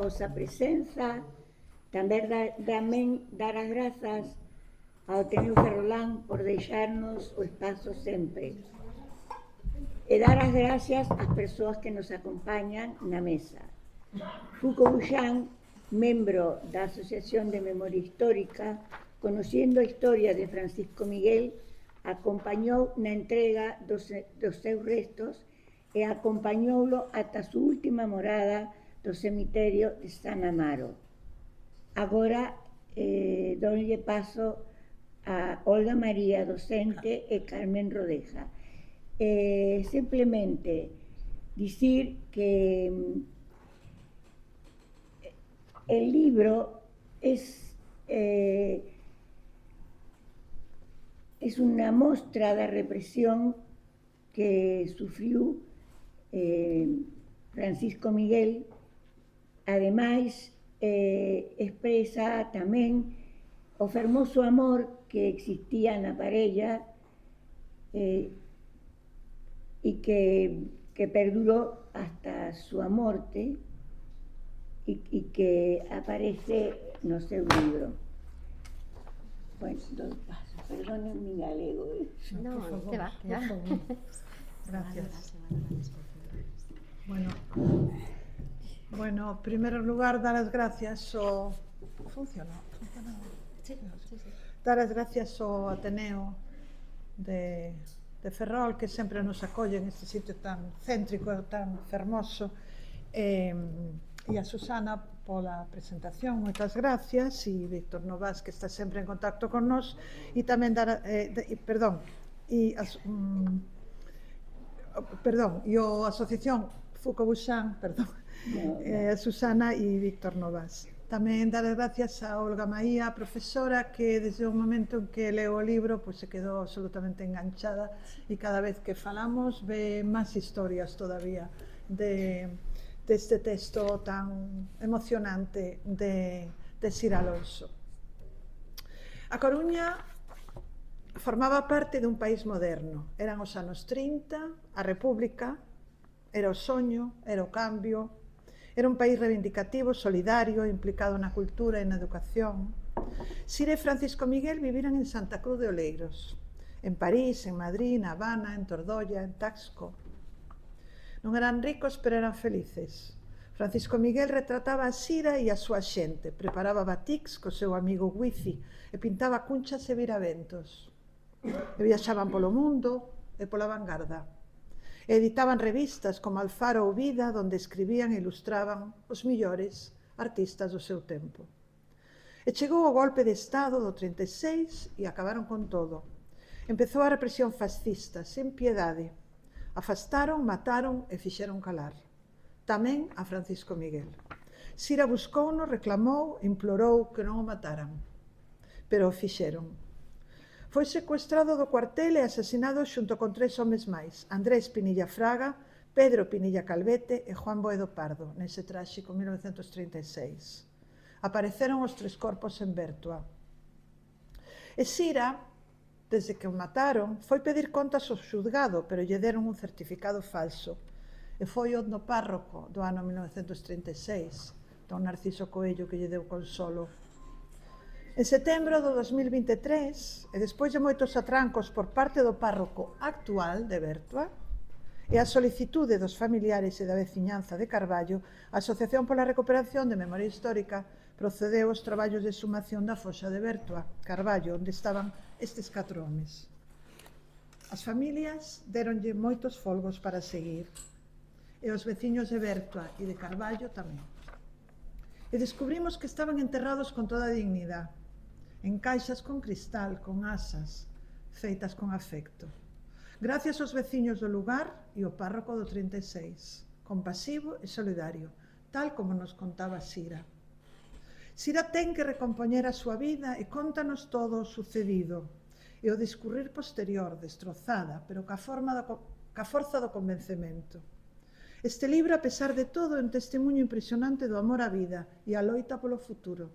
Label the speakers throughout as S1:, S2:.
S1: vosa presenza, tamén dar as grazas ao Ateneo Ferrolán por deixarnos o espazo sempre. E dar as gracias ás persoas que nos acompañan na mesa. Foucault Buxán, membro da Asociación de Memoria Histórica, conociendo a historia de Francisco Miguel, acompañou na entrega dos seus restos e acompañoulo ata a súa última morada do cemiterio de San Amaro. Agora donlle paso a Olga María, docente, e Carmen Rodeja. Simplemente dicir que el libro es una mostra da represión que sufriu Francisco Miguel. Ademais, expresa tamén o fermoso amor que existía na parella e que perduró hasta a súa morte e que aparece no seu libro. Bueno, doy paso, perdonen mi galego.
S2: No, te va.
S3: Gracias. Bueno, en primer lugar, dar as gracias ao... Funciona?
S2: Sí.
S3: Dar as gracias ao Ateneo de Ferrol, que sempre nos acolle neste sitio tan céntrico, tan fermoso, e a Susana pola presentación, moitas gracias, e Víctor Novas, que está sempre en contacto con nós, e tamén dar, e a Asociación Foucault Buxán, a Susana e Víctor Novas. Tamén dar as gracias a Olga Maía, profesora, que desde o momento en que leo o libro se quedou absolutamente enganchada e cada vez que falamos ve máis historias todavía deste texto tan emocionante de Sir Alonso. A Coruña formaba parte dun país moderno. Eran os anos 30, a República, era o soño, era o cambio. Era un país reivindicativo, solidario, implicado na cultura e na educación. Sir e Francisco Miguel viviran en Santa Cruz de Oleiros, en París, en Madrid, na Habana, en Tordolla, en Taxco. Non eran ricos, pero eran felices. Francisco Miguel retrataba a Sira e a súa xente, preparaba batiks co seu amigo Wifi e pintaba cunchas e viraventos. E viaxaban polo mundo e pola vanguarda. Editaban revistas como Alfaro ou Vida, onde escribían e ilustraban os millores artistas do seu tempo. E chegou o golpe de Estado do 36 e acabaron con todo. Empezou a represión fascista, sen piedade. Afastaron, mataron e fixeron calar. Tamén a Francisco Miguel. Sira buscouno, reclamou, implorou que non o mataran. Pero o fixeron. Foi secuestrado do cuartel e asesinado xunto con 3 homes máis, Andrés Pinilla Fraga, Pedro Pinilla Calvete e Juan Boedo Pardo, nese tráxico 1936. Apareceron os 3 corpos en Bertua. E Sira, desde que o mataron, foi pedir contas ao xulgado, pero lle deron un certificado falso. E foi o do párroco do ano 1936, don Narciso Coello, que lle deu consolo. En setembro do 2023, e despois de moitos atrancos por parte do párroco actual de Bertua, e a solicitude dos familiares e da veciñanza de Carballo, a Asociación pola Recuperación de Memoria Histórica procedeu aos traballos de exhumación da foxa de Bertua, Carballo, onde estaban estes 4 homes. As familias deronlle moitos folgos para seguir, e os veciños de Bertua e de Carballo tamén. E descubrimos que estaban enterrados con toda a dignidade, en caixas con cristal, con asas, feitas con afecto. Gracias aos veciños do lugar e ao párroco do 36, compasivo e solidario, tal como nos contaba Sira. Sira ten que recompoñer a súa vida e contanos todo o sucedido e o discurrir posterior, destrozada, pero ca forza do convencemento. Este libro, a pesar de todo, é un testemunho impresionante do amor á vida e a loita polo futuro.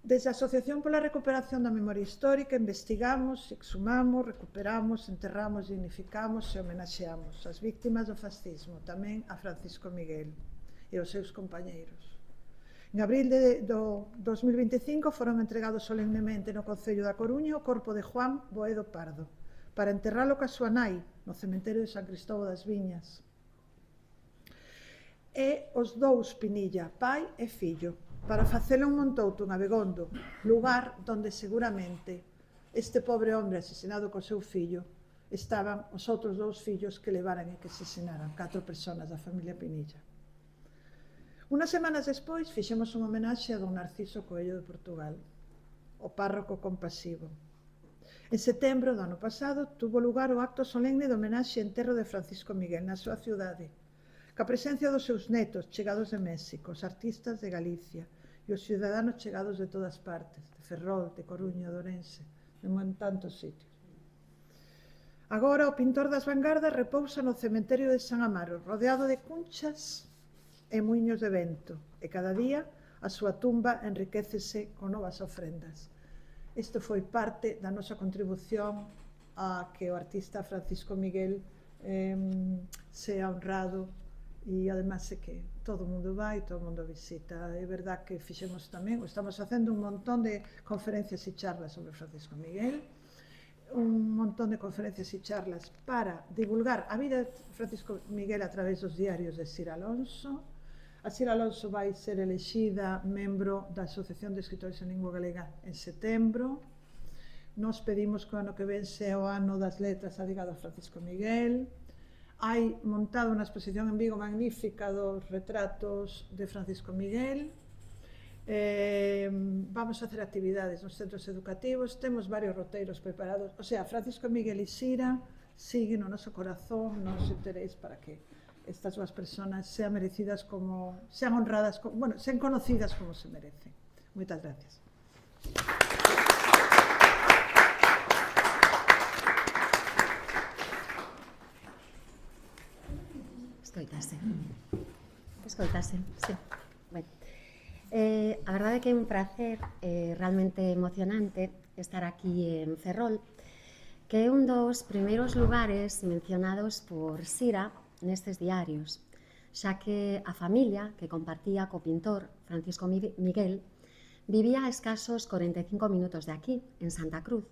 S3: Desde a Asociación pola Recuperación da Memoria Histórica investigamos, exhumamos, recuperamos, enterramos, dignificamos e homenaxeamos as víctimas do fascismo, tamén a Francisco Miguel. E e aos seus compañeiros. En abril do 2025 foron entregados solemnemente no Concello da Coruña o corpo de Juan Boedo Pardo para enterralo ca súa nai no cementerio de San Cristóbal das Viñas. E os dous Pinilla, pai e fillo, para facelo en Montouto, en Abegondo, lugar donde seguramente este pobre hombre asesinado co seu fillo estaban os outros dous fillos que levaran e que asesinaran 4 persoas da familia Pinilla. Unas semanas despois fixemos un homenaxe a don Narciso Coello de Portugal, o párroco compasivo. En setembro do ano pasado tuvo lugar o acto solemne de homenaxe e enterro de Francisco Miguel na súa ciudade, ca presencia dos seus netos chegados de México, os artistas de Galicia e os ciudadanos chegados de todas partes, de Ferrol, de Coruña, de Ourense, de tantos sitios. Agora o pintor das vanguardas repousa no cementerio de San Amaro, rodeado de cunchas e muiños de vento, e cada día a súa tumba enriquécese con novas ofrendas. Isto foi parte da nosa contribución a que o artista Francisco Miguel sea honrado e además é que todo o mundo vai, todo o mundo visita. É verdad que fixemos tamén, estamos facendo un montón de conferencias e charlas sobre Francisco Miguel, un montón de conferencias e charlas para divulgar a vida de Francisco Miguel a través dos diarios de Sir Alonso. A Sir Alonso vai ser elexida membro da Asociación de Escritores en Lingua Galega en setembro. Nos pedimos que o ano que ven sea o ano das letras dedicado a Francisco Miguel. Hai montado unha exposición en Vigo magnífica dos retratos de Francisco Miguel. Vamos a hacer actividades nos centros educativos, temos varios roteiros preparados, o sea, Francisco Miguel e Sira siguen no noso corazón, no noso interés para que estas dúas persoas sean merecidas como, sean honradas, bueno, sean conocidas como se merecen. Moitas gracias.
S2: Escoitase, sí. Bueno, a verdade é que é un prazer realmente emocionante estar aquí en Ferrol, que é un dos primeiros lugares mencionados por Sira nestes diarios, xa que a familia que compartía co pintor Francisco Miguel vivía a escasos 45 minutos de aquí, en Santa Cruz.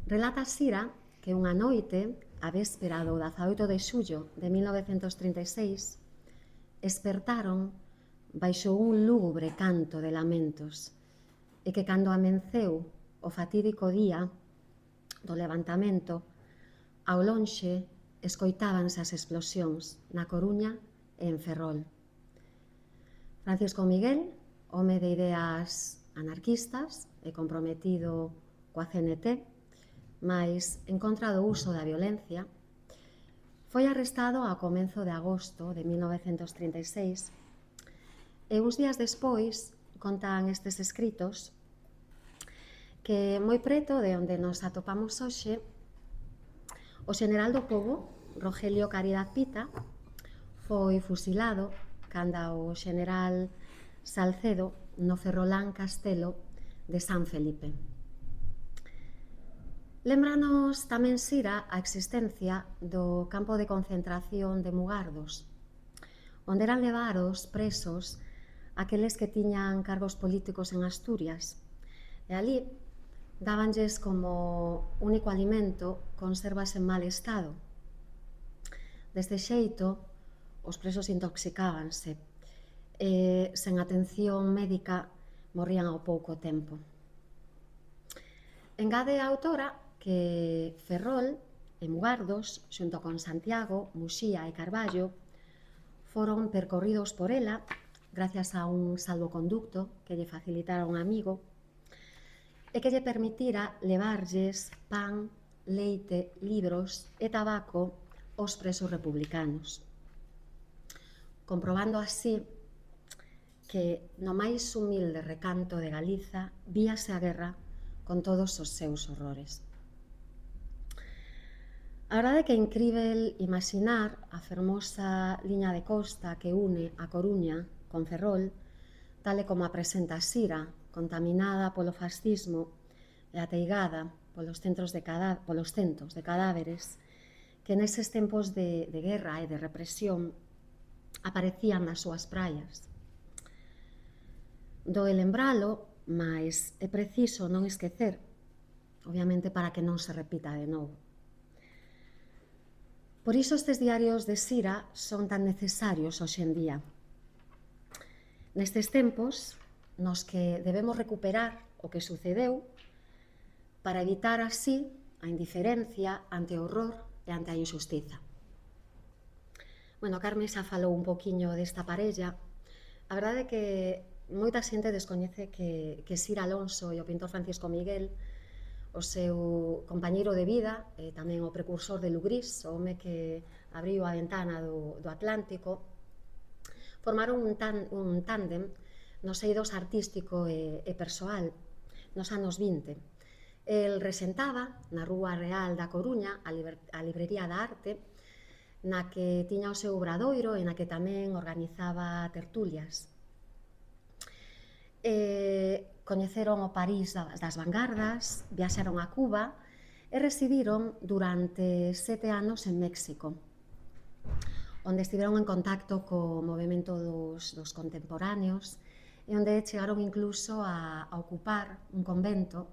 S2: Relata Sira que unha noite, a véspera do 18 de xullo de 1936, espertaron baixo un lúgubre canto de lamentos e que cando amenceu o fatídico día do levantamento, ao lonxe escoitábanse as explosións na Coruña e en Ferrol. Francisco Miguel, home de ideas anarquistas e comprometido coa CNT, mais en contra do uso da violencia, foi arrestado ao comenzo de agosto de 1936 e uns días despois contan estes escritos que moi preto de onde nos atopamos hoxe, o xeneral do pobo, Rogelio Caridad Pita, foi fusilado canda o xeneral Salcedo no ferrolán castelo de San Felipe. Lembranos tamén Sira a existencia do campo de concentración de Mugardos, onde eran levados presos aqueles que tiñan cargos políticos en Asturias, e ali dábanlles como único alimento conservas en mal estado. Deste xeito, os presos intoxicábanse e, sen atención médica, morrían ao pouco tempo. Engade a autora que Ferrol e Mugardos, xunto con Santiago, Muxía e Carballo, foron percorridos por ela gracias a un salvoconducto que lle facilitara un amigo e que lle permitira levarlles pan, leite, libros e tabaco aos presos republicanos, comprobando así que no máis humilde recanto de Galiza víase a guerra con todos os seus horrores. A verdade é que é incrível imaginar a fermosa liña de costa que une a Coruña con Ferrol, tal e como a presenta Sira, contaminada polo fascismo e ateigada polos centos de cadáveres que neses tempos de guerra e de represión aparecían nas súas praias. Doe lembralo, mas é preciso non esquecer, obviamente para que non se repita de novo. Por iso estes diarios de Sira son tan necesarios hoxe en día. Nestes tempos nos que debemos recuperar o que sucedeu para evitar así a indiferencia ante o horror e ante a injustiza. Bueno, Carmen xa falou un poquinho desta parella. A verdade é que moita xente descoñece que Sira Alonso e o pintor Francisco Miguel, o seu compañeiro de vida, tamén o precursor de Lugrís, o home que abriu a ventana do Atlántico, formaron un tándem nos eidos artístico e persoal nos anos 20. El resentaba na Rúa Real da Coruña a Librería da Arte, na que tiña o seu obradoiro e na que tamén organizaba tertulias. Coñeceron o París das vanguardas, viaxaron a Cuba e residiron durante 7 anos en México, onde estiveron en contacto co movimento dos contemporáneos e onde chegaron incluso a ocupar un convento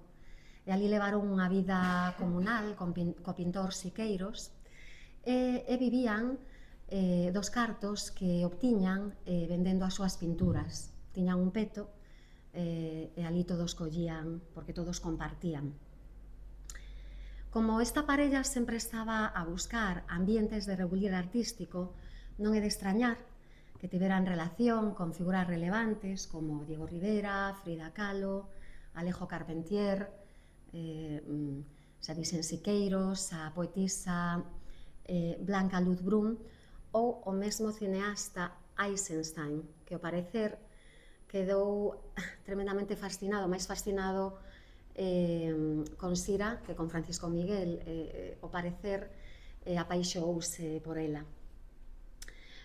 S2: e ali levaron unha vida comunal co pintor Siqueiros e vivían dos cartos que obtiñan vendendo as súas pinturas. Tiñan un peto e ali todos collían, porque todos compartían. Como esta parella sempre estaba a buscar ambientes de rebulir artístico, non é de extrañar que tiveran relación con figuras relevantes como Diego Rivera, Frida Kahlo, Alejo Carpentier, Vicente Siqueiros, a poetisa Blanca Luz Brun ou o mesmo cineasta Eisenstein, que ao parecer quedou tremendamente fascinado, máis fascinado con Sira que con Francisco Miguel, ao parecer apaixonouse por ela.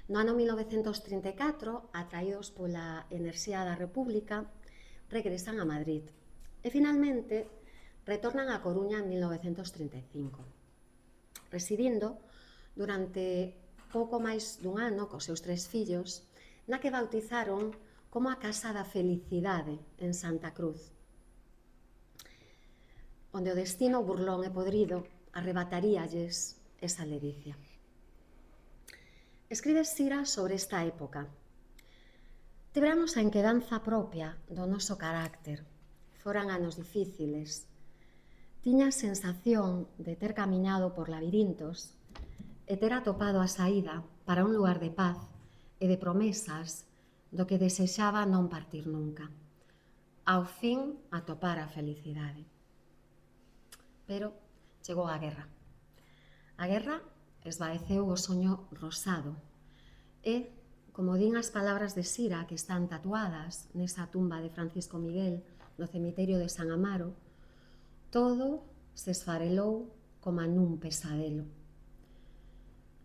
S2: No ano 1934, atraídos pola enerxía da República, regresan a Madrid e finalmente retornan a Coruña en 1935, residindo durante pouco máis dun ano cos seus 3 fillos, na que bautizaron como a Casa da Felicidade en Santa Cruz, onde o destino burlón e podrido arrebataríalles esa ledicia. Escribe Sira sobre esta época. Tibramos a enquedanza propia do noso carácter. Foran anos difíciles. Tiña a sensación de ter camiñado por labirintos e ter atopado a saída para un lugar de paz e de promesas do que desexaba non partir nunca. Ao fin, atopar a felicidade. Pero chegou a guerra. A guerra esvaeceu o soño rosado e, como din as palabras de Sira que están tatuadas nesa tumba de Francisco Miguel no cemiterio de San Amaro, todo se esfarelou como nun pesadelo.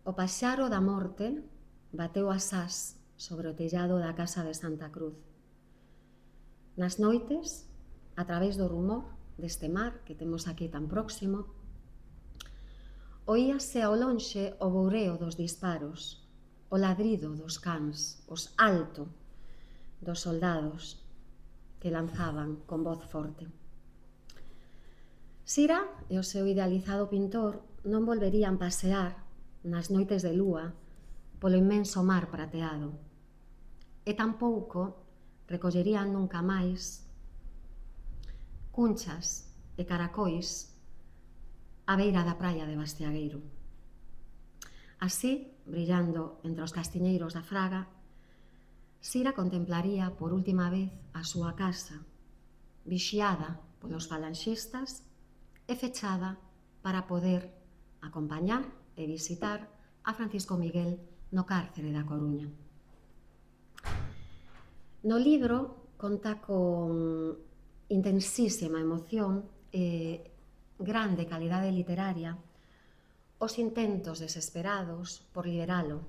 S2: O paxaro da morte bateu asás sobre o tellado da casa de Santa Cruz. Nas noites, a través do rumor deste mar que temos aquí tan próximo, oíase ao lonxe o boureo dos disparos, o ladrido dos cans, os alto dos soldados que lanzaban con voz forte. Sira e o seu idealizado pintor non volverían pasear nas noites de lúa polo inmenso mar prateado e tampouco recollerían nunca máis cunchas e caracois á beira da praia de Bastiagueiro. Así, brillando entre os castiñeiros da Fraga, Sira contemplaría por última vez a súa casa, vixiada polos falanxistas e fechada para poder acompañar e visitar a Francisco Miguel no cárcere da Coruña. No libro conta con intensísima emoción e grande calidade literaria os intentos desesperados por liberalo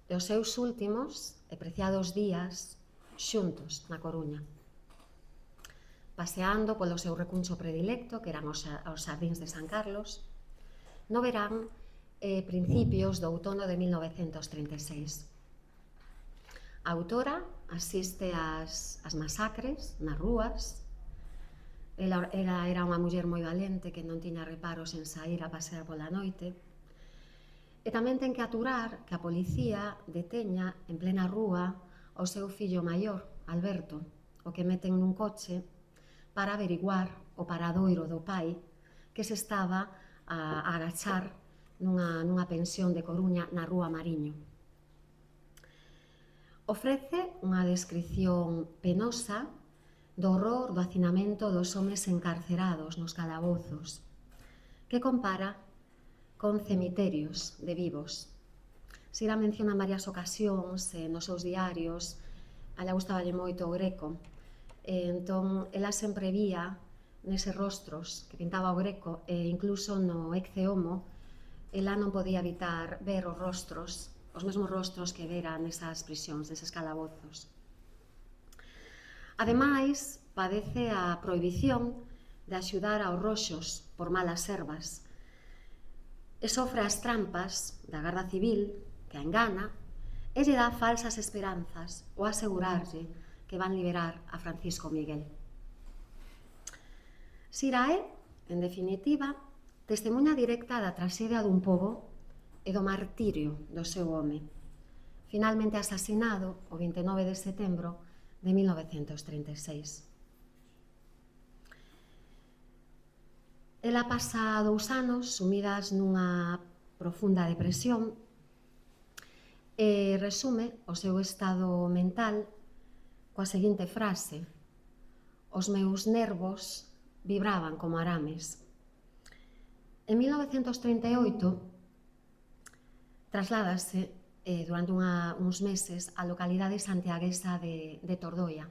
S2: e os seus últimos e preciados días xuntos na Coruña, paseando polo seu recuncho predilecto, que eran os xardíns de San Carlos, no verán principios do outono de 1936. A autora asiste ás masacres nas rúas. Ela era unha muller moi valente que non tiña reparos en sair a pasear pola noite. E tamén ten que aturar que a policía deteña en plena rúa o seu fillo maior, Alberto, o que meten nun coche para averiguar o paradoiro do pai que se estaba a agachar nunha pensión de Coruña na Rúa Mariño. Ofrece unha descrición penosa do horror do hacinamento dos homes encarcerados nos calabozos, que compara con cemiterios de vivos. Sira menciona en varias ocasións nos seus diarios, a ela gustaballe moito o Greco, entón ela sempre vía neses rostros que pintaba o Greco, e incluso no Ecce Homo, ela non podía evitar ver os rostros, os mesmos rostros que vera nesas prisións, neses calabozos. Ademais, padece a prohibición de axudar aos roxos por malas servas e sofre as trampas da Garda Civil, que a engana e lle dá falsas esperanzas ou asegurarlle que van liberar a Francisco Miguel. Sira é, en definitiva, testemunha directa da traxedia dun pobo e do martirio do seu home, finalmente asasinado o 29 de setembro de 1936. Ela pasa 2 anos sumidas nunha profunda depresión e resume o seu estado mental coa seguinte frase: os meus nervos vibraban como arames. En 1938 trasládase durante uns meses á localidade santiaguesa de Tordoia,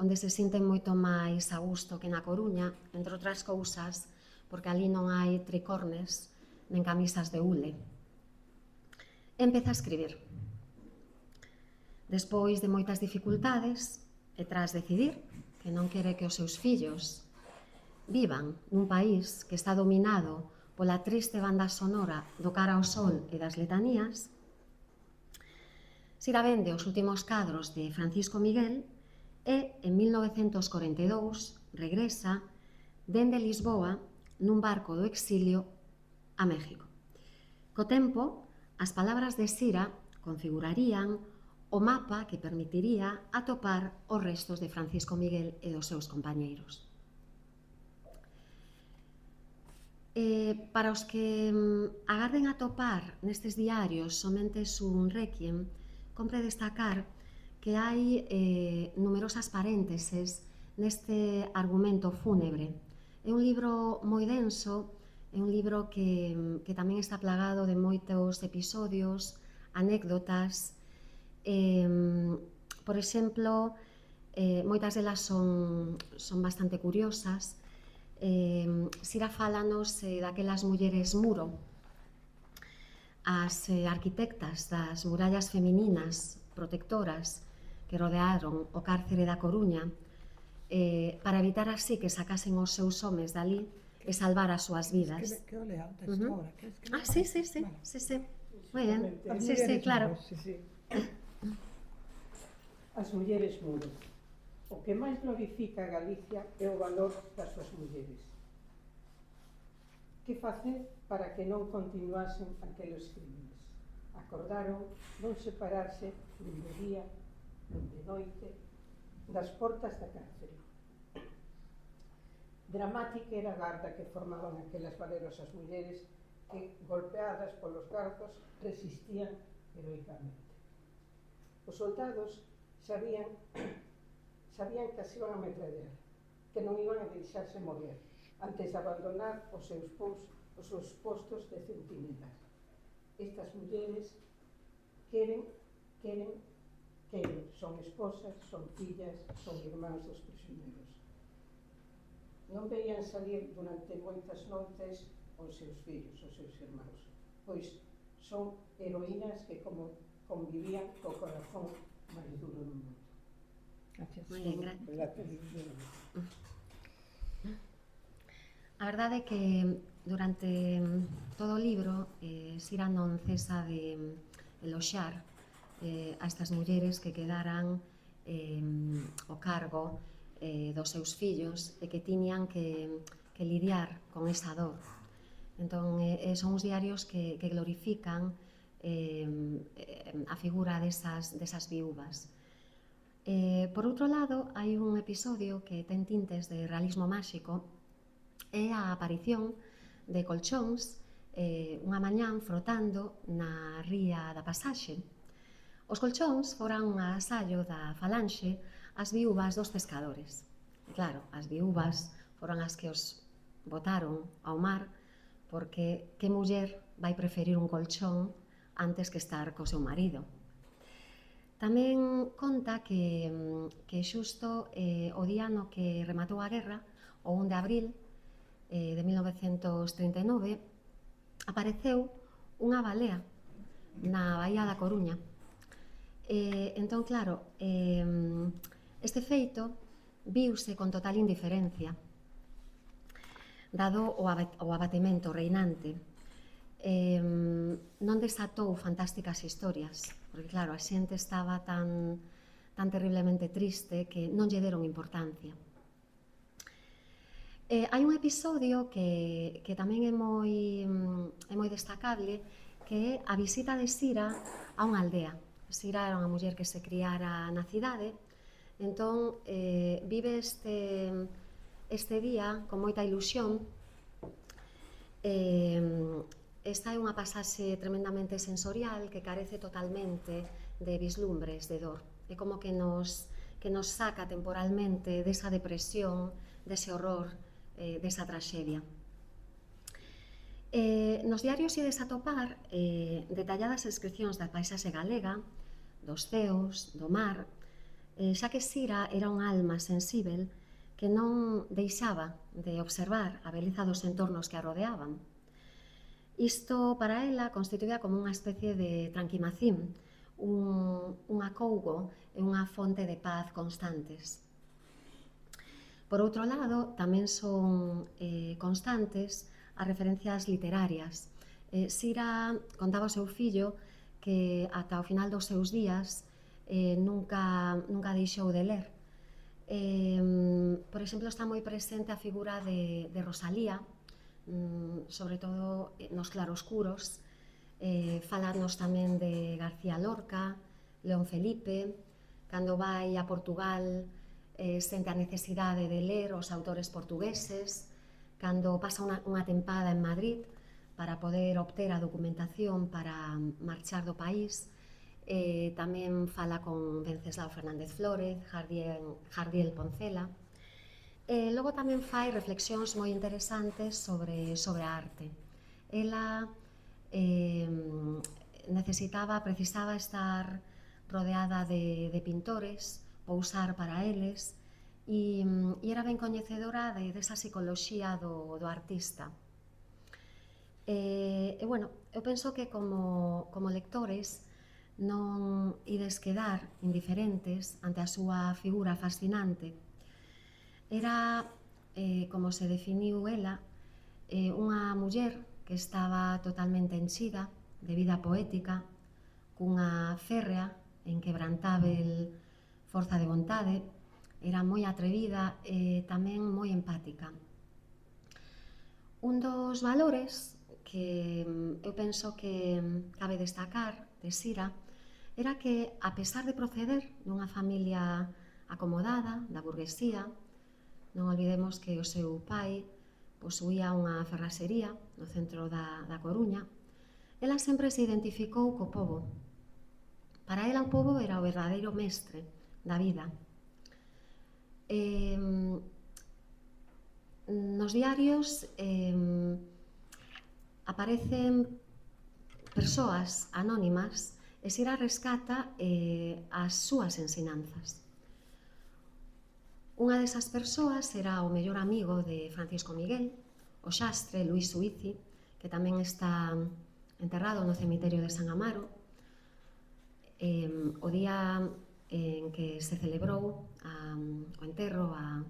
S2: onde se sinten moito máis a gusto que na Coruña, entre outras cousas, porque ali non hai tricornes nen camisas de hule. Empeza a escribir. Despois de moitas dificultades, e tras decidir que non quere que os seus fillos vivan nun país que está dominado pola triste banda sonora do Cara ao Sol e das letanías, Sira vende os últimos cadros de Francisco Miguel e, en 1942, regresa dende Lisboa nun barco do exilio a México. Co tempo, as palabras de Sira configurarían o mapa que permitiría atopar os restos de Francisco Miguel e dos seus compañeiros. Para os que agarden a topar nestes diarios somente un requiem, compre destacar que hai numerosas parénteses neste argumento fúnebre. É un libro moi denso, é un libro que tamén está plagado de moitos episodios, anécdotas. Por exemplo, moitas delas son bastante curiosas. Sira fálanos daquelas mulleres muro, as arquitectas das murallas femininas protectoras que rodearon o cárcere da Coruña para evitar así que sacasen os seus homes dali e salvar as súas vidas.
S3: Que o lea desta obra.
S2: Sí. Moi ben. Sí, claro.
S4: As mulleres muro. O que máis glorifica a Galicia é o valor das súas mulleres. Que facer para que non continuasen aqueles crimes? Acordaron non separarse nin de día, nin de noite, das portas da cárcere. Dramática era a garda que formaban aquelas valerosas mulleres que, golpeadas polos garzos, resistían heroicamente. Os soldados sabían que as iban a metrallar, que non iban a deixarse morrer antes de abandonar os seus postos de centinelas. Estas mulleres queren, son esposas, son fillas, son irmáns dos prisioneiros. Non veían salir durante moitas noites os seus fillos, os seus irmáns, pois son heroínas que convivían co corazón máis duro do mundo.
S2: Gracias. Moi ben, gracias. A verdade é que durante todo o libro, Sira non cesa de eloxar a estas mulleres que quedaran o cargo dos seus fillos e que tiñan que lidiar con esa dor. Entón, son uns diarios que glorifican a figura desas viúvas. Por outro lado, hai un episodio que ten tintes de realismo máxico, é a aparición de colchóns unha mañán frotando na ría da Pasaxe. Os colchóns foran un agasallo da Falanxe ás viúvas dos pescadores. E claro, as viúvas foron as que os botaron ao mar, porque que muller vai preferir un colchón antes que estar co seu marido. Tamén conta que xusto o día no que rematou a guerra, o 1 de abril de 1939, apareceu unha balea na Baía da Coruña. Entón, claro, este feito viuse con total indiferencia, dado o abatemento reinante. Non desatou fantásticas historias, porque claro, a xente estaba tan terriblemente triste que non lle deron importancia. Hai un episodio que tamén é moi destacable, que é a visita de Sira a unha aldea. Sira era unha muller que se criara na cidade, entón vive este día con moita ilusión. Esta é unha pasaxe tremendamente sensorial que carece totalmente de vislumbres de dor. É como que nos saca temporalmente desa depresión, dese horror, desa traxedia. Nos diarios ides atopar detalladas descripcións da paisaxe galega, dos ceos, do mar, xa que Sira era unha alma sensível que non deixaba de observar a beleza dos entornos que a rodeaban. Isto para ela constituía como unha especie de tranquimacín, un acougo e unha fonte de paz constantes. Por outro lado, tamén son constantes as referencias literarias. Sira contaba ao seu fillo que ata o final dos seus días nunca deixou de ler. Por exemplo, está moi presente a figura de Rosalía, sobre todo nos claroscuros. Falanos tamén de García Lorca, León Felipe. Cando vai a Portugal sente a necesidade de ler os autores portugueses. Cando pasa unha tempada en Madrid para poder obter a documentación para marchar do país, tamén fala con Venceslao Fernández Flórez, Jardiel Poncela. Logo tamén fai reflexións moi interesantes sobre a arte. Ela precisaba estar rodeada de pintores, pousar para eles, e era ben coñecedora desa psicoloxía do artista. Bueno, eu penso que como lectores non ides quedar indiferentes ante a súa figura fascinante. Era, como se definiu ela, unha muller que estaba totalmente enchida de vida poética, cunha férrea e inquebrantável forza de vontade. Era moi atrevida e tamén moi empática. Un dos valores que eu penso que cabe destacar de Sira era que, a pesar de proceder dunha familia acomodada, da burguesía, non olvidemos que o seu pai posuía unha ferraxería no centro da Coruña, ela sempre se identificou co pobo. Para ela o pobo era o verdadeiro mestre da vida. Nos diarios aparecen persoas anónimas e Sira rescata as súas ensinanzas. Unha desas persoas era o mellor amigo de Francisco Miguel, o xastre Luís Suici, que tamén está enterrado no cemiterio de San Amaro. O día en que se celebrou o enterro, a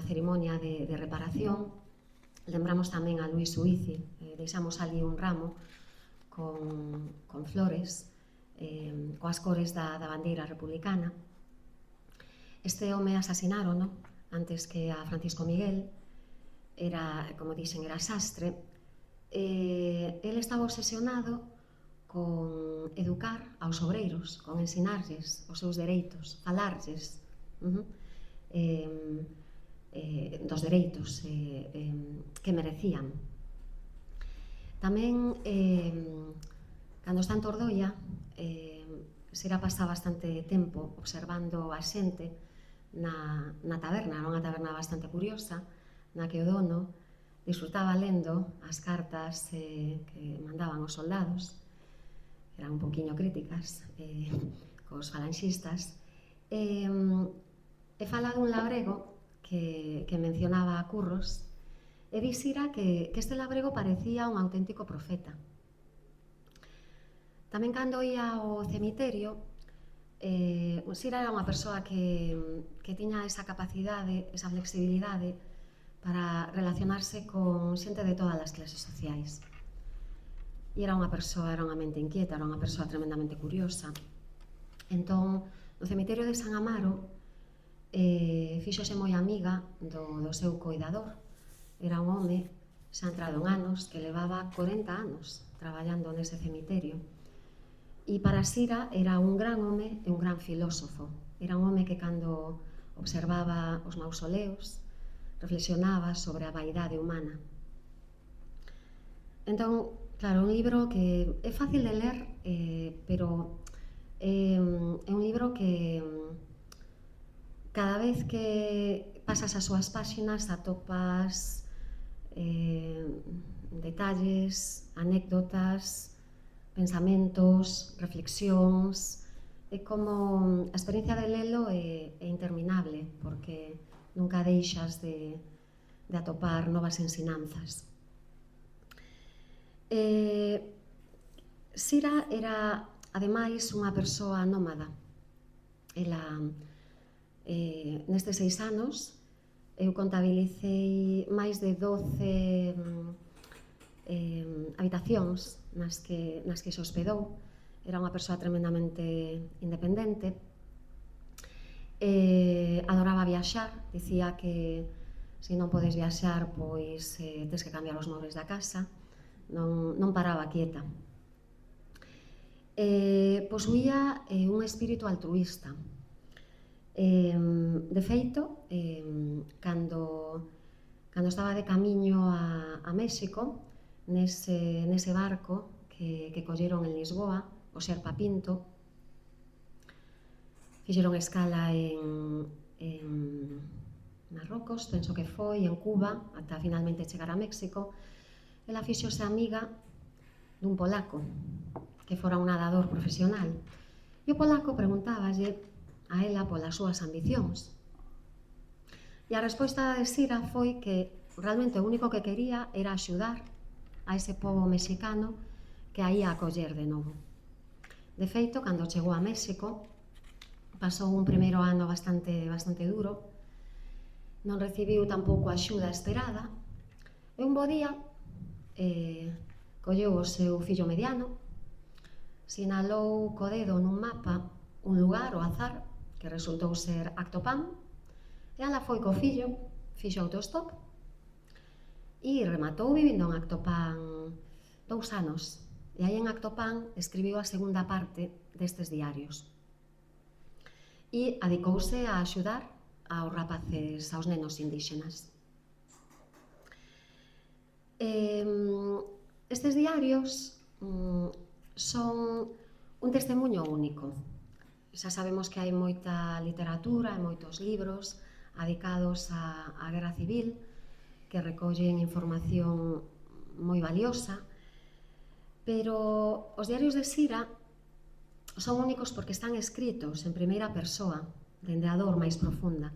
S2: cerimonia de reparación, lembramos tamén a Luis Uici, deixamos ali un ramo con flores, coas cores da bandeira republicana. Este home asasinaron antes que a Francisco Miguel, era, como dixen, era sastre. Ele estaba obsesionado con educar aos obreiros, con ensinarlles os seus dereitos, falarlles dos dereitos que merecían. Tamén, cando está en Tordoia, Sira pasa bastante tempo observando a xente na taberna, era unha taberna bastante curiosa, na que o dono disfrutaba lendo as cartas que mandaban os soldados, eran un poquinho críticas, cos falanxistas, e fala dun labrego que mencionaba a Curros, e di Sira que este labrego parecía un auténtico profeta. Tamén cando ia ao cemiterio, Sira era unha persoa que tiña esa capacidade, esa flexibilidade para relacionarse con xente de todas as clases sociais. E era unha mente inquieta, era unha persoa tremendamente curiosa. Entón, no cemiterio de San Amaro, fíxose moi amiga do seu coidador. Era un home xa entrado en anos que levaba 40 anos traballando nese cemiterio. E para Sira era un gran home e un gran filósofo. Era un home que cando observaba os mausoleos reflexionaba sobre a vaidade humana. Entón, claro, un libro que é fácil de ler, pero é un libro que cada vez que pasas as súas páxinas atopas detalles, anécdotas, pensamentos, reflexións. É como a experiencia de lelo é interminable, porque nunca deixas de atopar novas ensinanzas. Sira era, ademais, unha persoa nómada. Ela, nestes 6 anos, eu contabilicei máis de 12 habitacións nas que se hospedou. Era unha persoa tremendamente independente. Adoraba viaxar, dicía que se non podes viaxar, pois tes que cambiar os móveis da casa, non paraba quieta. Posuía un espírito altruísta. De feito, cando estaba de camiño a México, nese barco que colleron en Lisboa, o Xerpa Pinto, fixeron escala en Marrocos, penso que foi, en Cuba, ata finalmente chegar a México. Ela fixose amiga dun polaco, que fora un nadador profesional. E o polaco preguntáballe a ela polas súas ambicións. E a resposta de Sira foi que realmente o único que quería era axudar a ese pobo mexicano que a ía acoller de novo. De feito, cando chegou a México, pasou un primeiro ano bastante duro, non recibiu tampouco a axuda esperada, e un bo día colleu o seu fillo mediano, sinalou co dedo nun mapa un lugar ao azar que resultou ser Actopan, e ela foi co fillo, fixo autostop e rematou vivindo en Actopan 2 anos. E aí en Actopan escribiu a segunda parte destes diarios. E adicouse a axudar aos rapaces, aos nenos indígenas. Estes diarios son un testemunho único. Xa sabemos que hai moita literatura e moitos libros adicados á Guerra Civil que recollen información moi valiosa, pero os diarios de Sira son únicos porque están escritos en primeira persoa, dende a dor máis profunda.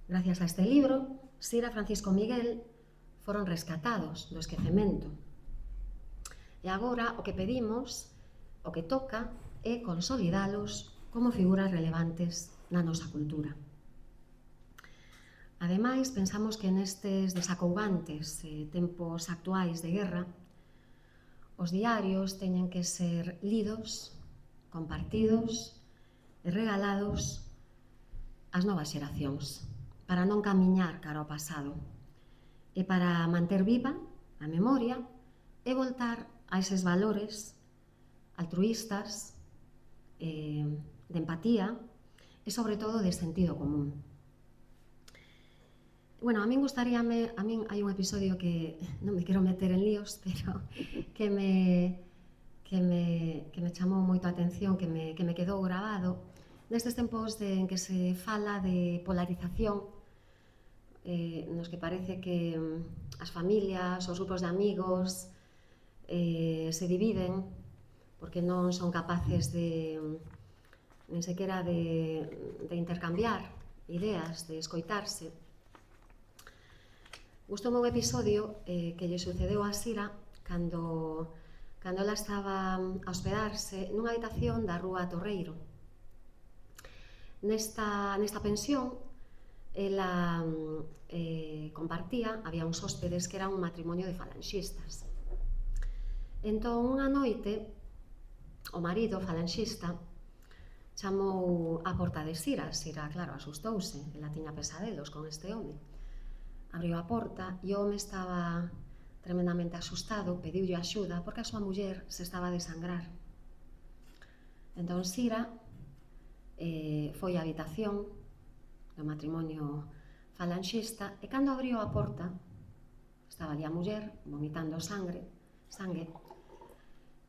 S2: Gracias a este libro, Sira e Francisco Miguel foron rescatados do esquecemento. E agora o que pedimos, o que toca, é consolidalos como figuras relevantes na nosa cultura. Ademais, pensamos que nestes desacougantes tempos actuais de guerra, os diarios teñen que ser lidos, compartidos e regalados ás novas xeracións, para non camiñar cara ao pasado, e para manter viva a memoria e voltar a eses valores altruístas, de empatía e, sobre todo, de sentido común. Bueno, a min hai un episodio que non me quero meter en líos, pero que me chamou moito a atención, que me quedou grabado, nestes tempos en que se fala de polarización, nos que parece que as familias, os grupos de amigos se dividen porque non son capaces de nin sequera de intercambiar ideas, de escoitarse. Gustoume un episodio que lle sucedeu a Sira cando ela estaba a hospedarse nunha habitación da Rúa Torreiro. Nesta pensión, ela compartía, había uns hóspedes que eran un matrimonio de falanxistas. Entón, unha noite, o marido falanxista chamou á porta de Sira. Sira, claro, asustouse, ela tiña pesadelos con este home. Abriu a porta e o home estaba tremendamente asustado, pediulle axuda porque a súa muller se estaba a desangrar. Entón Sira foi á habitación do matrimonio falanxista e cando abriu a porta estaba ali a muller vomitando sangue,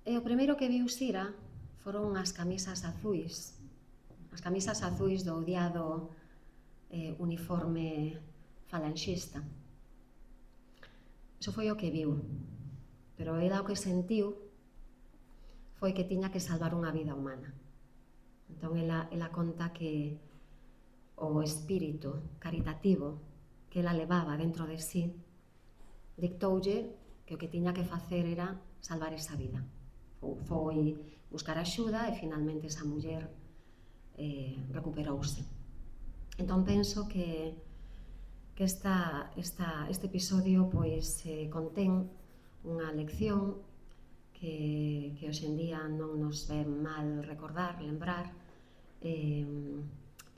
S2: e o primeiro que viu Sira foron as camisas azuis do odiado uniforme falanxista. Iso foi o que viu, pero ela o que sentiu foi que tiña que salvar unha vida humana. Entón ela conta que o espírito caritativo que ela levaba dentro de sí dictoulle que o que tiña que facer era salvar esa vida. Foi buscar axuda e finalmente esa muller recuperouse. Entón penso que este episodio contén unha lección que hoxe en día non nos ven mal recordar, lembrar,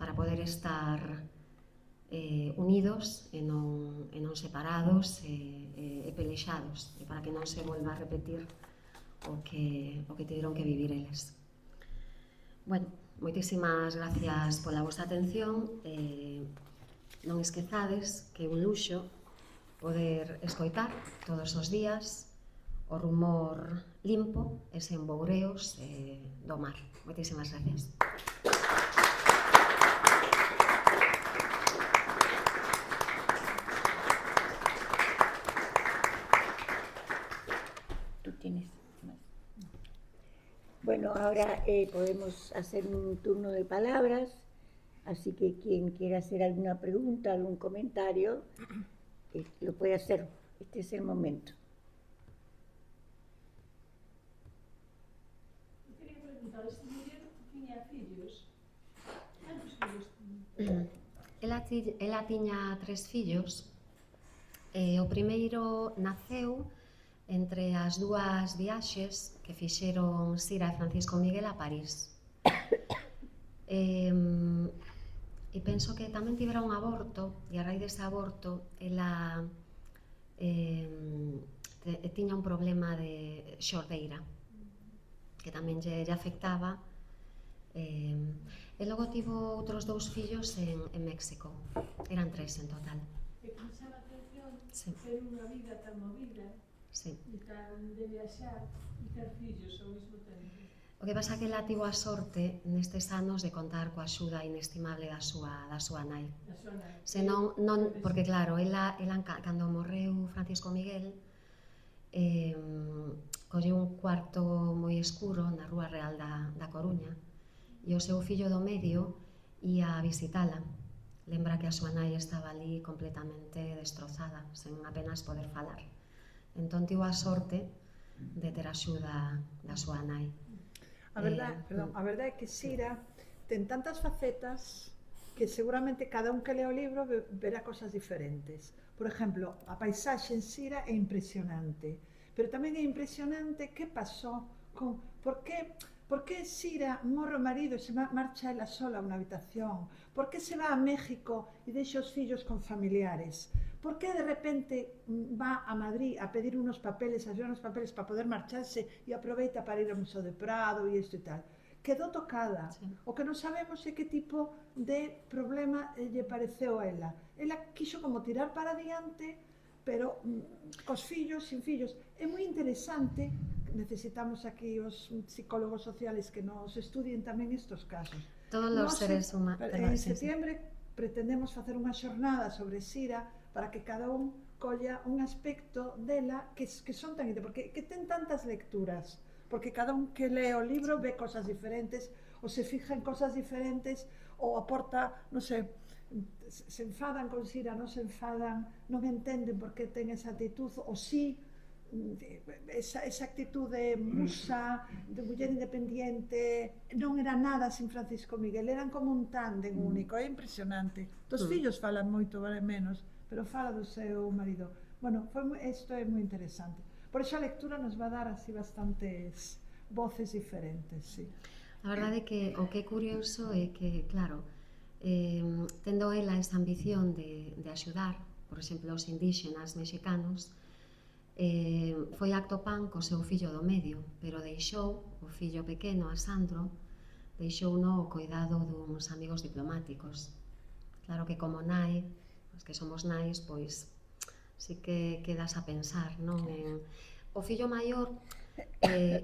S2: para poder estar unidos e non separados e pelexados, e para que non se volva a repetir o que tiveron que vivir eles. Bueno, moitísimas gracias pola vosa atención. Non esquezades que é un luxo poder escoitar todos os días o rumor limpo e sen boureos do mar. Moitísimas gracias.
S1: Tú tienes más. Bueno, ahora podemos hacer un turno de palabras. Así que quien quiera hacer alguna pregunta, algún comentario, lo puede hacer. Este es el momento.
S4: Quería preguntar, esta muller tiña fillos? Cantos fillos tiña?
S2: Ela tiña 3 fillos. O primeiro naceu entre as dúas viaxes que fixeron Sira e Francisco Miguel a París. E penso que tamén tivera un aborto, e a raíz dese aborto ela tiña un problema de xordeira que tamén lle afectaba, e logo tivo outros 2 fillos en México. Eran 3 en total.
S4: E que me chama a atención
S2: Sí.
S4: ter unha vida tan movida
S2: Sí.
S4: e tan de viaxar e ter fillos ao mesmo tempo.
S2: O que pasa é que ela tivo a sorte nestes anos de contar coa axuda inestimable da súa nai.
S4: Da súa nai.
S2: Senón, non, porque claro, ela cando morreu Francisco Miguel, colleu un cuarto moi escuro na Rúa Real da Coruña, e o seu fillo do medio ia a visitala. Lembra que a súa nai estaba ali completamente destrozada, sen apenas poder falar. Entón tivo a sorte de ter a axuda da súa nai.
S3: A verdade é que Sira ten tantas facetas que seguramente cada un que lea o libro verá cosas diferentes. Por exemplo, a paisaxe en Sira é impresionante, pero tamén é impresionante que pasou con... Por que Sira morre o marido e se marcha ela sola a unha habitación? Por que se va a México e deixa os fillos con familiares? Por que de repente va a Madrid a pedir unos papeles, a llevar unos papeles para poder marcharse e aproveita para ir ao Museo de Prado e isto e tal? Quedou tocada.
S2: Sí.
S3: O que non sabemos é que tipo de problema lle pareceu a ela. Ela quixo como tirar para adiante, pero cos fillos, sin fillos. É moi interesante, necesitamos aquí os psicólogos sociales que nos estudien tamén estos casos.
S2: Todos los seres humanos.
S3: En septiembre pretendemos facer unha xornada sobre Sira para que cada un colla un aspecto dela que son tan interesantes, porque que ten tantas lecturas, porque cada un que lee o libro ve cosas diferentes, ou se fija en cosas diferentes, ou aporta, non sei, se enfadan con Sira, non se enfadan, non entenden por que ten esa actitud, ou sí, esa actitud de musa, de muller independiente, non era nada sin Francisco Miguel, eran como un tándem único, é impresionante. Dos fillos falan moito, vale menos, pero fala do seu marido. Bueno, isto é moi interesante. Por iso a lectura nos va a dar así bastantes voces diferentes, sí.
S2: A verdade é que o que é curioso é que, claro, tendo ela esa ambición de axudar, por exemplo, os indígenas mexicanos, foi acto pan co seu fillo do medio, pero deixou o fillo pequeno, a Sandro, deixou no o cuidado duns amigos diplomáticos. Claro que como nai, os que somos nais, pois sí que quedas a pensar, non? O fillo maior,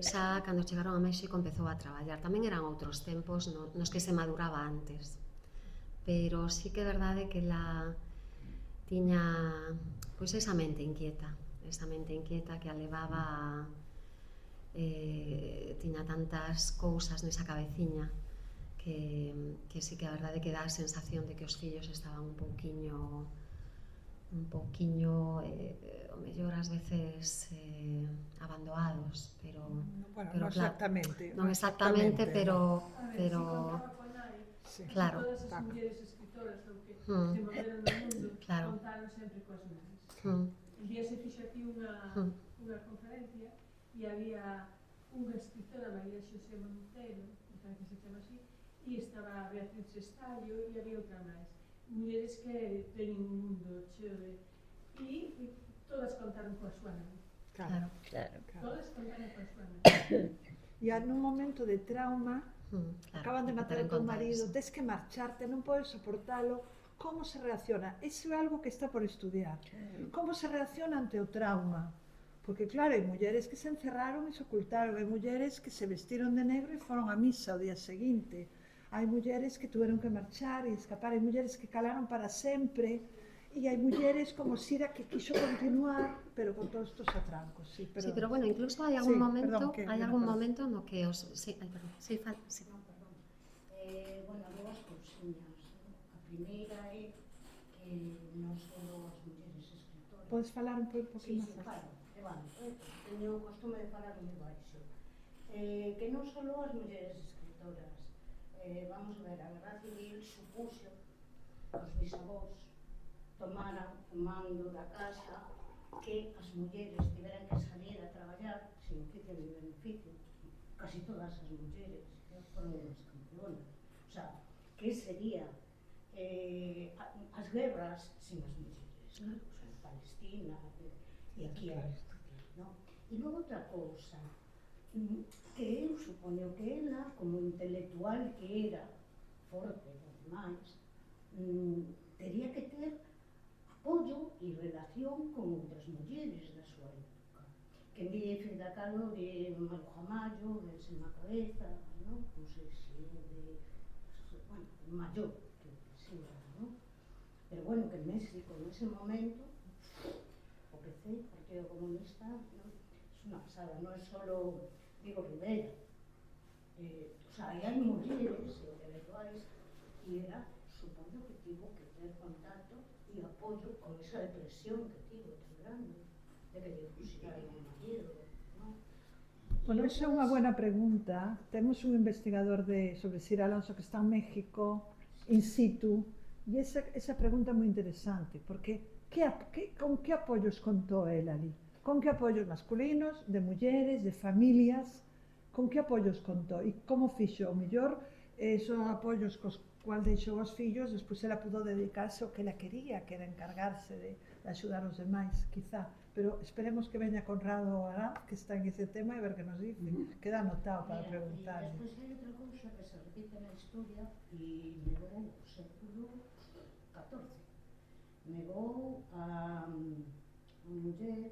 S2: xa cando chegaron a México empezou a traballar. Tamén eran outros tempos nos que se maduraba antes. Pero sí que é verdade que ela tiña pois esa mente inquieta que a levaba tiña tantas cousas nesa cabeciña que sí que a verdade que dá a sensación de que os fillos estaban un pouquiño o mellor ás veces abandonados, pero
S3: Bueno,
S2: pero
S3: non exactamente.
S2: non exactamente, pero
S3: Sí.
S2: claro.
S5: Todas as mulleres escritoras ou que se moveron no mundo
S2: Claro.
S5: contaron sempre coas nais. Un día se fixo aquí unha conferencia e había unha escritora, María Xosé Montero, me parece que se chama así, e estaba Beatriz Estallo e había outra máis. Mulleres que teñen un mundo cheo de... E todas contaron coa súa nai.
S3: Claro.
S5: Todas contaron coa súa nai.
S3: E nun momento de trauma,
S2: Claro,
S3: acaban de matar
S2: ter
S3: a
S2: en
S3: teu
S2: conta
S3: marido,
S2: eso.
S3: tes que marcharte, non podes soportalo. Como se reacciona? Iso é algo que está por estudiar. Como se reacciona ante o trauma? Porque claro, hai mulleres que se encerraron e se ocultaron, hai mulleres que se vestiron de negro e foron a misa o día seguinte, hai mulleres que tuveron que marchar e escapar, hai mulleres que calaron para sempre, e hai mulleres como Sira que quiso continuar, pero con todos estos atrancos. Sí,
S2: Sí, pero bueno, incluso hai algún momento no que os... Sí, perdón. Sí, sí.
S6: Bueno, dúas cousiñas. A primeira é que non só as mulleres escritoras...
S3: Podes falar un pouco
S6: Sí,
S3: máis?
S6: claro, teño o costume de falar moi baixo. Que non só as mulleres escritoras. Vamos a ver, a Guerra Civil supuxo os bisavós tomaran o mando da casa, que as mulleres tiveran que salir a traballar sin oficio ni beneficio. Casi todas as mulleres foron as campeonas. O sea, que sería as guerras sin as mulleres, ¿no? O sea, en Palestina e aquí a esto, ¿no? E logo outra cousa, que eu supoño que ela, como intelectual que era, forte e demais, tería que ter apoio e relación con outras mulleres da súa época. Que en vez de Frida Kahlo de Maru Jamallo, de Selma Cabeza, non? Non sei se de... bueno, maior que sea, non? Pero bueno, que en México, nese momento, o PC, o Partido Comunista, non? É unha pasada, non é só Diego Rivera. O sea, hai mulleres intelectuais e era, supoño que tivo que ter contacto e apoio con esa depresión que tivo tan grande, de que lle fusilaron o marido, non?
S3: Bueno, esa é unha buena pregunta. Temos un investigador sobre Sira Alonso que está en México in situ. E esa pregunta é moi interesante, porque con que apoios contou el ali? Con que apoios masculinos, de mulleres, de familias? Con que apoios contou? E como fixo? O mellor son apoios cos cual deixou os fillos, despois ela pudo dedicarse ao que ela quería, que era encargarse de axudar os demais, quizá. Pero esperemos que veña Conrado Arad, que está en ese tema, e ver que nos dice. Queda anotado para preguntar.
S6: E despois hai outra cousa que se repite na historia e negou o século XIV. Negou a muller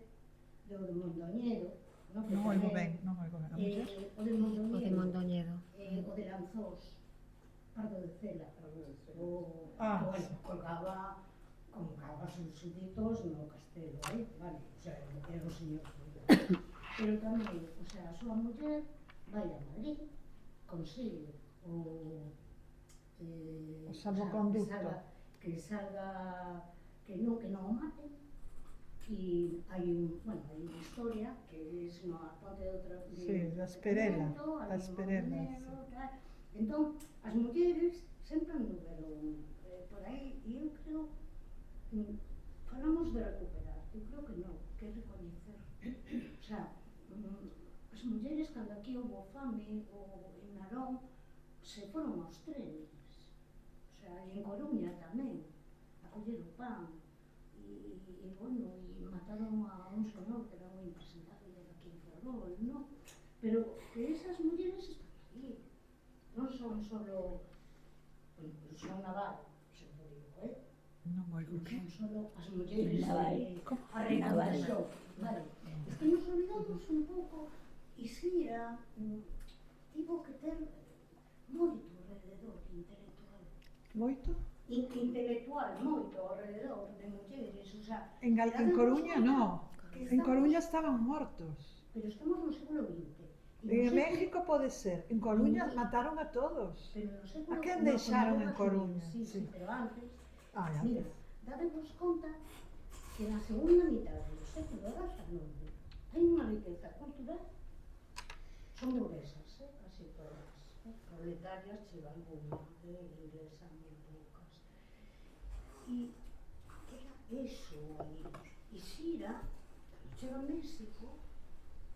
S6: do de Mondoñedo, non
S3: Non oigo ben, non oigo ben. A muller?
S6: o de Mondoñedo,
S2: O de Mondoñedo.
S6: o de Lanzós, Pardo de Cela,
S3: Sí.
S6: colgaba a sus súbditos no castelo, vale, o sea, era un señor pero tamén, o sea, a súa muller vai a Madrid, consigue o
S3: salvoconduto.
S6: que non o maten. E hai unha historia que é a ponte de outra
S3: Sí, da Esperela, da Esperela, sí.
S6: Entón, as mulleres sempre anduveron por aí, e eu creo, falamos de recuperar, eu creo que non, que é recoñecer. O sea, as mulleres, cando aquí houve fame, ou en Narón, se foron aos trenes, o sea, e en Coruña tamén, a coller o pan, e mataron a un señor que era moi impresentable de aquí en Ferrol, non? Pero que esas mulleres están aí, non son solo, son naval, sempre digo,
S3: Non oigo
S6: non
S3: ben.
S6: son solo as mulleres
S1: Naval.
S6: a reivindicación, vale? Es que nos olvidamos un pouco, e Sira tivo que ter moito alrededor intelectual.
S3: Moito?
S6: Intelectual, moito alrededor de mulleres, o sea...
S3: En Coruña non. En Coruña estaban mortos.
S6: Pero estamos no século XX.
S3: En México pode ser. En Coruña mataron a todos.
S6: Pero no século...
S3: A quen deixaron en Coruña?
S6: Sí, pero antes...
S3: Antes.
S6: Mira, dadevos conta que na segunda mitad do século XIX hai unha riqueza cultural, son burguesas, casi todas, proletarias, chega alguna, inglesa, moi poucas. E era eso aí. E Sira, chega a México,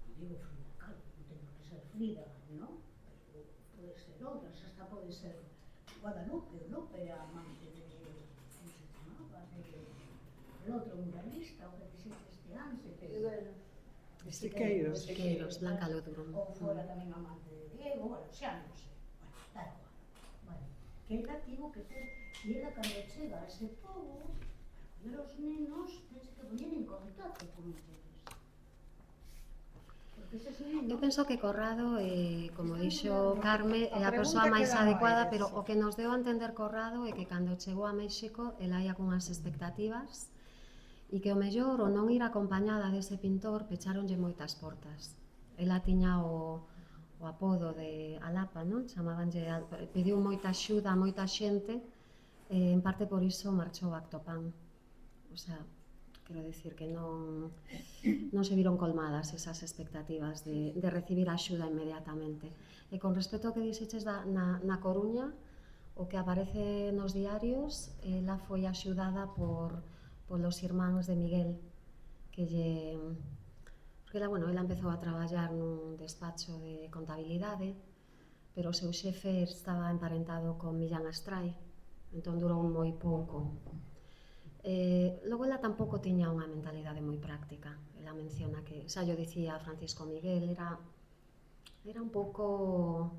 S6: non digo Frida Kahlo, non ten que ser Frida, non? Pero pode ser outras, hasta pode ser Guadalupe, Lupe, a amante de, como se chamaba, el outro muralista, o que dixetes antes,
S3: Siqueiros.
S2: Blanca Loduro.
S6: ou fora tamén amante de Diego, bueno, xa non sei, da igual, vale, que ela tivo que ter, e ela cando chega a ese pobo, para os nenos, tens que poñer en contacto con mulleres. Porque eses nenos...
S2: Eu penso que Corrado, como dixo Carme, é a
S3: A
S2: persoa
S3: pregunta
S2: máis
S3: quedaba
S2: adecuada,
S3: aí,
S2: pero
S3: sí.
S2: o que nos deu a entender Corrado é que cando chegou a México, ela ia cunhas expectativas e que o mellor o non ir acompañada dese pintor pecharonlle moitas portas. Ela tiña o apodo de Alapa, non? Chamabanlle, pediu moita axuda a moita xente, en parte por iso marchou a Actopan. O sea, quero dicir que non se viron colmadas esas expectativas de recibir axuda inmediatamente. E con respecto ao que dixeches na Coruña, o que aparece nos diarios, ela foi axudada polos irmáns de Miguel, que lle... Porque ela empezou a traballar nun despacho de contabilidade, pero o seu xefe estaba emparentado con Millán Astray, entón durou moi pouco. Logo ela tampouco tiña unha mentalidade moi práctica. Ela menciona que, xa yo dicía Francisco Miguel, era un pouco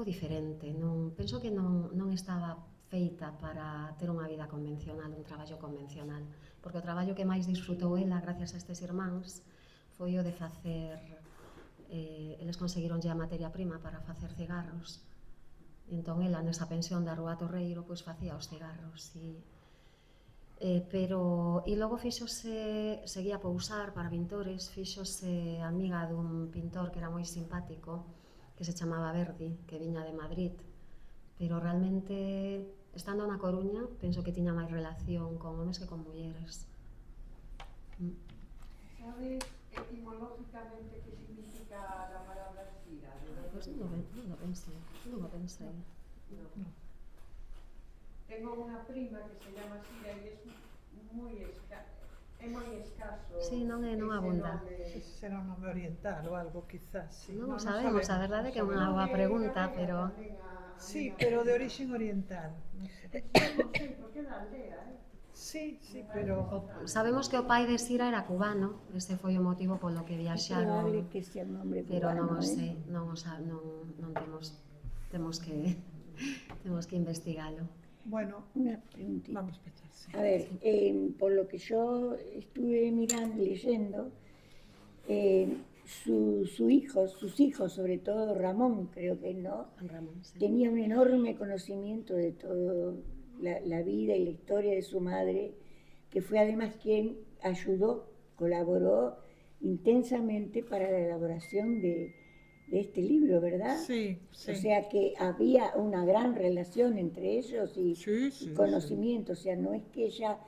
S2: diferente. Penso que non estaba feita para ter unha vida convencional, un traballo convencional, porque o traballo que máis disfrutou ela, gracias a estes irmáns, foi o de facer, eles conseguironlle a materia prima para facer cigarros, entón ela nesa pensión da Rúa Torreiro pois facía os cigarros, pero e logo seguía a pousar para pintores, fíxose amiga dun pintor que era moi simpático, que se chamaba Verdi, que viña de Madrid, pero realmente, estando na Coruña, penso que tiña máis relación con homes que con mulleres.
S7: ¿Sabes etimológicamente qué significa la palabra Sira?
S2: Pois non o pensei.
S7: No. Tengo unha prima que se llama Sira e é moi escaso.
S2: Sí, non
S7: ese
S2: abunda.
S7: nome.
S3: Será un nome oriental ou algo, quizás, sí.
S2: Non o sabemos, a verdade é que é unha boa pregunta, pero...
S3: Sí, pero de origen oriental. Non sei.
S7: Non sei, porque é da aldea,
S3: Sí, sí, pero...
S2: Sabemos que o pai de Sira era cubano, ese foi o motivo polo que
S1: Es
S2: viaxaron,
S1: probable que sea un nombre
S2: pero non o
S1: cubano,
S2: sei, non temos que temos que investigalo.
S3: Bueno,
S1: Una preguntita.
S3: vamos a empezar, sí.
S1: A ver, por lo que yo estuve mirando, leyendo, sus hijos, sobre todo Ramón, creo que no,
S2: Ramón, sí.
S1: tenía un enorme conocimiento de toda la vida y la historia de su madre, que fue además quien ayudó, colaboró intensamente para la elaboración de este libro, ¿verdad?
S3: Sí, sí.
S1: O sea que había una gran relación entre ellos y,
S3: Sí, sí,
S1: y conocimiento, o sea, no es que ella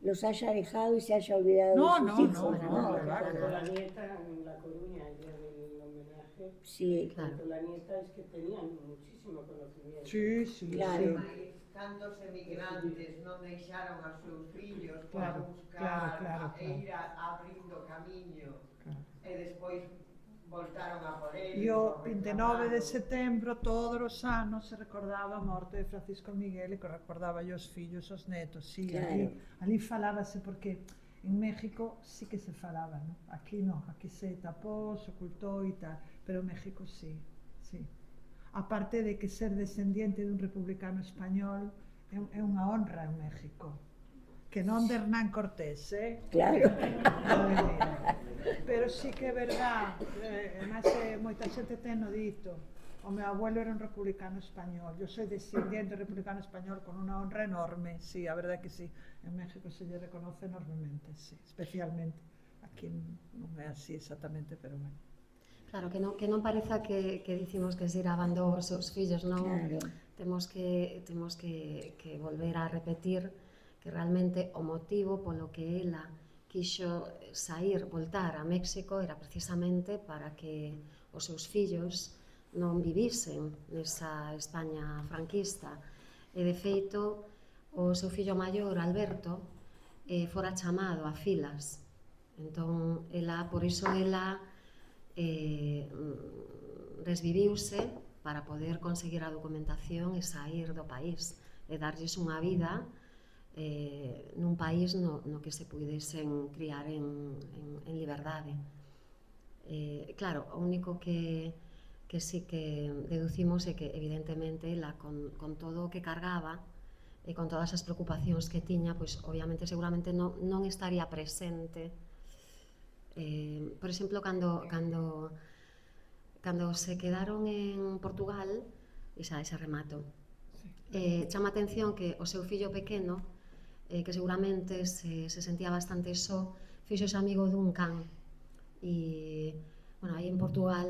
S1: los haya dejado y se haya olvidado
S3: No,
S1: de sus
S3: no,
S1: hijos,
S3: no,
S1: ¿no?
S3: claro.
S4: Tanto la nieta en La Coruña, el día del homenaje,
S1: Sí,
S2: Claro.
S4: tanto la nieta es que tenían muchísimo conocimiento.
S3: Sí, sí,
S1: claro.
S3: sí.
S8: Cantos emigrantes non deixaron aos seus fillos para
S3: Claro,
S8: buscar
S3: claro.
S8: e ir abrindo camiño e despois voltaron a por ele.
S3: E o 29 de setembro todos os anos se recordaba a morte de Francisco Miguel e que recordaba os fillos, os netos, sí,
S1: Claro.
S3: ali falábase porque en México sí que se falaba, ¿no? Aquí no, aquí se tapou, se ocultou e tal, pero en México sí, sí. Aparte de que ser descendiente dun republicano español é unha honra en México, que non de Hernán Cortés,
S1: claro.
S3: Pero sí que é verdad, además moita xente ten o dito, o meu abuelo era un republicano español, eu soy descendiente republicano español con unha honra enorme, sí, a verdade que sí, en México se lle reconoce enormemente, sí, especialmente, aquí non é así exactamente, pero bueno.
S2: Claro, que non pareza que dicimos que Sira abandou os seus fillos, non?
S1: Claro.
S2: Temos que volver a repetir que realmente o motivo polo que ela quixo voltar a México era precisamente para que os seus fillos non vivisen nesa España franquista. E de feito, o seu fillo maior, Alberto, fora chamado a filas. Entón, por iso ela desviviuse para poder conseguir a documentación e sair do país e darlles unha vida nun país no que se pudesen criar en liberdade. Claro, o único que sí que deducimos é que evidentemente ela con todo o que cargaba e con todas as preocupacións que tiña, pois obviamente seguramente non estaría presente. Por exemplo, cando se quedaron en Portugal, e xa remato, chama a atención que o seu fillo pequeno, que seguramente se sentía bastante só, fixose amigo dun can. E, bueno, aí en Portugal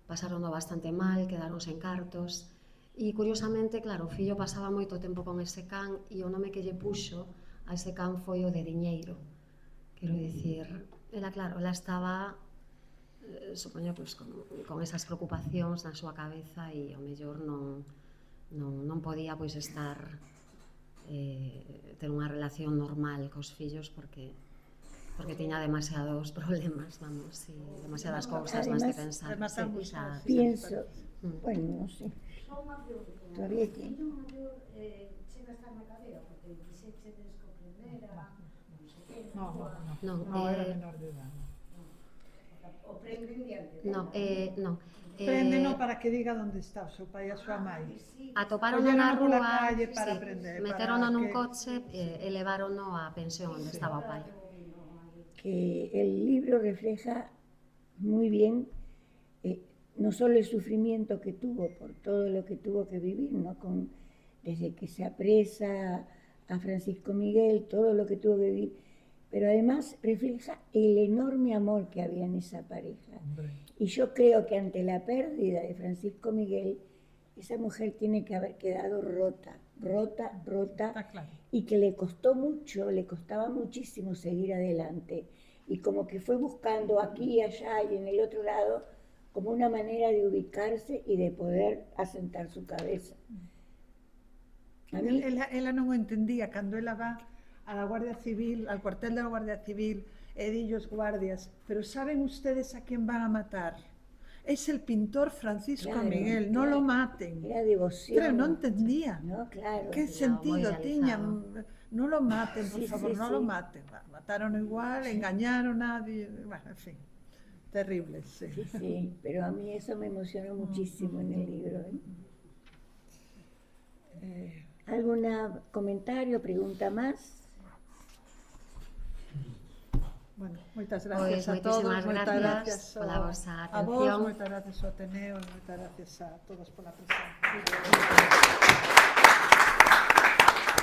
S2: pasarono bastante mal, quedaron sen cartos, e curiosamente, claro, o fillo pasaba moito tempo con ese can e o nome que lle puxo a ese can foi o de Diñeiro. Quero dicir, ela, claro, ela estaba, supoño, pues, con esas preocupacións na súa cabeza e ao mellor non podía pois estar ter unha relación normal cos fillos porque tiña demasiados problemas, vamos, e demasiadas cousas nas que pensar.
S1: Pienso, bueno, non sei.
S6: Só unha pregunta.
S1: Todavía que...
S6: O fillo maior chega a estar na cadea porque quixechedes que o prendera, non sei que.
S2: Non,
S3: era menor de edad.
S6: O prenden diante.
S2: Non.
S3: Préndeno para que diga onde está o seu pai e a súa mãe.
S2: Atoparono na
S3: Collérono pola
S2: rúa,
S3: calle para prender,
S2: meterono
S3: para
S2: nun
S3: que-
S2: coche e levárono á pensión onde estaba o pai.
S1: Que el libro refleja muy bien no solo el sufrimiento que tuvo por todo lo que tuvo que vivir, ¿no? Desde que se apresa a Francisco Miguel, todo lo que tuvo que vivir, pero además refleja el enorme amor que había en esa pareja. Y yo creo que ante la pérdida de Francisco Miguel, esa mujer tiene que haber quedado rota,
S3: Está claro.
S1: y que le costaba muchísimo seguir adelante. Y como que fue buscando aquí y allá y en el otro lado, como una manera de ubicarse y de poder asentar su cabeza. A mí,
S3: Ela non o entendía cando ela va á Guardia Civil, al cuartel da Guardia Civil, e dillos guardias, pero saben ustedes a quen van a matar? Es el pintor Francisco
S1: Claro,
S3: Miguel, no lo maten.
S1: era devoción.
S3: Pero non entendía.
S1: No, claro.
S3: Que
S2: No,
S3: sentido
S2: moi
S3: tiña?
S2: realizado.
S3: Non lo maten, por
S1: Sí,
S3: favor,
S1: sí,
S3: non
S1: sí.
S3: lo maten. Mataron igual, engañaron a nadie, bueno, en fin. Terrible, sí.
S1: Sí, sí, pero a mí eso me emocionó muchísimo en el libro. ¿Algún comentario, pregunta más?
S3: Bueno, moitas
S2: Pois
S3: gracias a todos,
S2: moitísimas
S3: moitas
S2: gracias
S3: gracias
S2: pola vosa
S3: a vos,
S2: atención.
S3: moitas gracias ao Ateneo, moitas gracias a todos pola presenza.